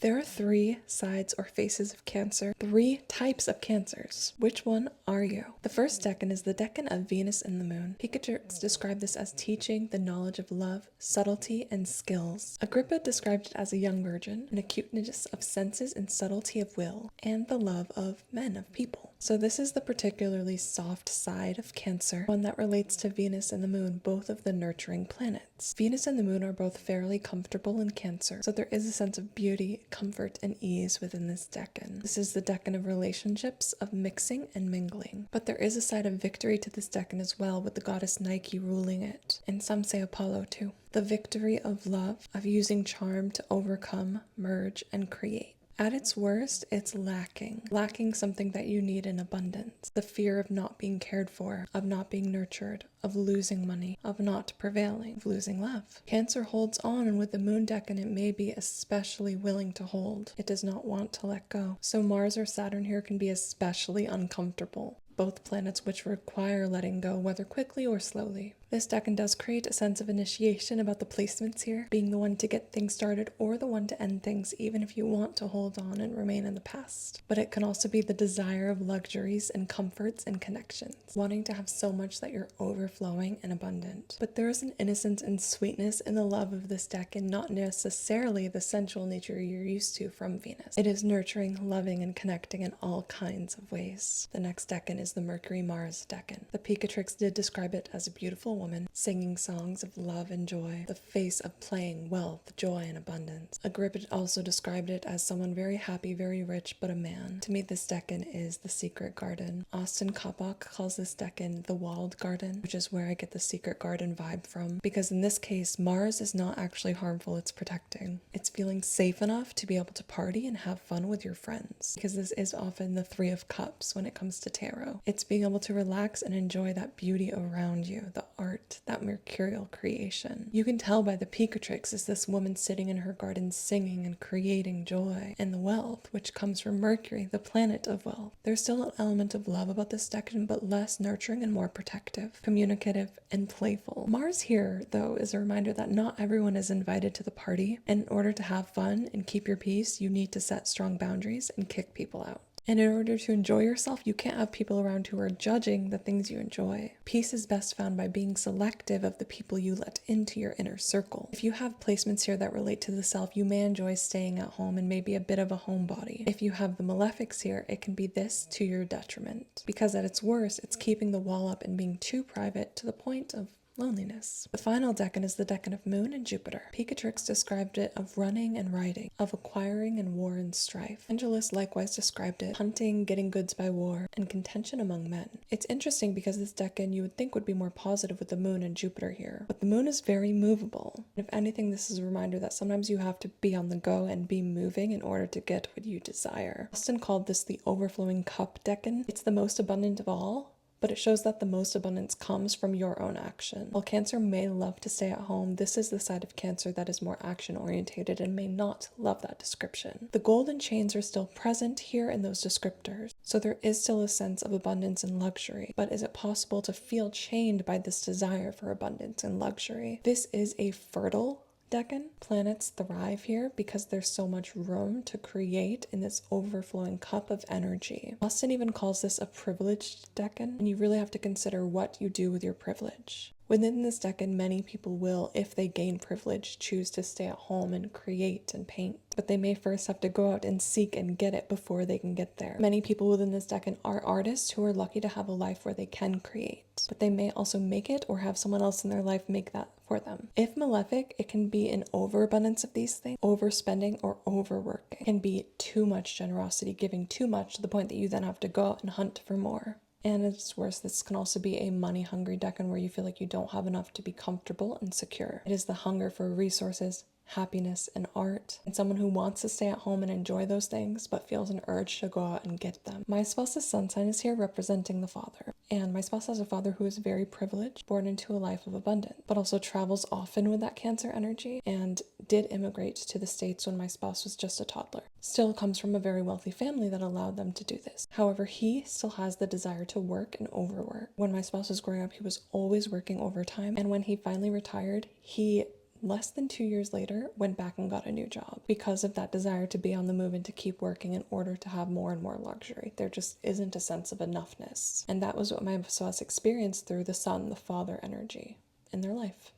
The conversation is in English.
There are three sides or faces of Cancer, three types of Cancers. Which one are you? The first decan is the decan of Venus and the Moon. Picatrix described this as teaching the knowledge of love, subtlety, and skills. Agrippa described it as a young virgin, an acuteness of senses and subtlety of will, and the love of men, of people. So this is the particularly soft side of Cancer, one that relates to Venus and the Moon, both of the nurturing planets. Venus and the Moon are both fairly comfortable in Cancer, so there is a sense of beauty, comfort, and ease within this decan. This is the decan of relationships, of mixing and mingling. But there is a side of victory to this decan as well, with the goddess Nike ruling it, and some say Apollo too. The victory of love, of using charm to overcome, merge, and create. At its worst, it's lacking something that you need in abundance. The fear of not being cared for, of not being nurtured, of losing money, of not prevailing, of losing love. Cancer holds on, and with the moon decan, it may be especially willing to hold. It does not want to let go. So Mars or Saturn here can be especially uncomfortable. Both planets which require letting go, whether quickly or slowly. This decan does create a sense of initiation about the placements here, being the one to get things started or the one to end things, even if you want to hold on and remain in the past. But it can also be the desire of luxuries and comforts and connections, wanting to have so much that you're overflowing and abundant. But there is an innocence and sweetness in the love of this decan, not necessarily the sensual nature you're used to from Venus. It is nurturing, loving, and connecting in all kinds of ways. The next decan is the Mercury-Mars decan. The Picatrix did describe it as a beautiful woman, singing songs of love and joy, the face of playing, wealth, joy, and abundance. Agrippa also described it as someone very happy, very rich, but a man. To me, this decan is the secret garden. Austin Koppock calls this decan the walled garden, which is where I get the secret garden vibe from, because in this case, Mars is not actually harmful, it's protecting. It's feeling safe enough to be able to party and have fun with your friends, because this is often the Three of Cups when it comes to tarot. It's being able to relax and enjoy that beauty around you, the art, that mercurial creation. You can tell by the Picatrix is this woman sitting in her garden singing and creating joy, and the wealth, which comes from Mercury, the planet of wealth. There's still an element of love about this decan, but less nurturing and more protective, communicative, and playful. Mars here, though, is a reminder that not everyone is invited to the party, and in order to have fun and keep your peace, you need to set strong boundaries and kick people out. And in order to enjoy yourself, you can't have people around who are judging the things you enjoy. Peace is best found by being selective of the people you let into your inner circle. If you have placements here that relate to the self, you may enjoy staying at home and maybe a bit of a homebody. If you have the malefics here, it can be this to your detriment. Because at its worst, it's keeping the wall up and being too private to the point of loneliness. The final decan is the decan of Moon and Jupiter. Picatrix described it of running and riding, of acquiring and war and strife. Angelus likewise described it hunting, getting goods by war, and contention among men. It's interesting because this decan you would think would be more positive with the Moon and Jupiter here, but the Moon is very movable. If anything, this is a reminder that sometimes you have to be on the go and be moving in order to get what you desire. Austin called this the overflowing cup decan. It's the most abundant of all, but it shows that the most abundance comes from your own action. While Cancer may love to stay at home, this is the side of Cancer that is more action-orientated and may not love that description. The golden chains are still present here in those descriptors, so there is still a sense of abundance and luxury, but is it possible to feel chained by this desire for abundance and luxury? This is a fertile decan. Planets thrive here because there's so much room to create in this overflowing cup of energy. Austin even calls this a privileged decan, and you really have to consider what you do with your privilege. Within this decan, many people will, if they gain privilege, choose to stay at home and create and paint, but they may first have to go out and seek and get it before they can get there. Many people within this decan are artists who are lucky to have a life where they can create, but they may also make it or have someone else in their life make that for them. If malefic, it can be an overabundance of these things, overspending or overworking. It can be too much generosity, giving too much to the point that you then have to go out and hunt for more. And at its worst, this can also be a money-hungry decan where you feel like you don't have enough to be comfortable and secure. It is the hunger for resources, happiness, and art, and someone who wants to stay at home and enjoy those things, but feels an urge to go out and get them. My spouse's sun sign is here representing the father, and my spouse has a father who is very privileged, born into a life of abundance, but also travels often with that Cancer energy, and did immigrate to the States when my spouse was just a toddler. Still comes from a very wealthy family that allowed them to do this. However, he still has the desire to work and overwork. When my spouse was growing up, he was always working overtime, and when he finally retired, he less than 2 years later, went back and got a new job because of that desire to be on the move and to keep working in order to have more and more luxury. There just isn't a sense of enoughness. And that was what my SOS experienced through the sun, the father energy in their life.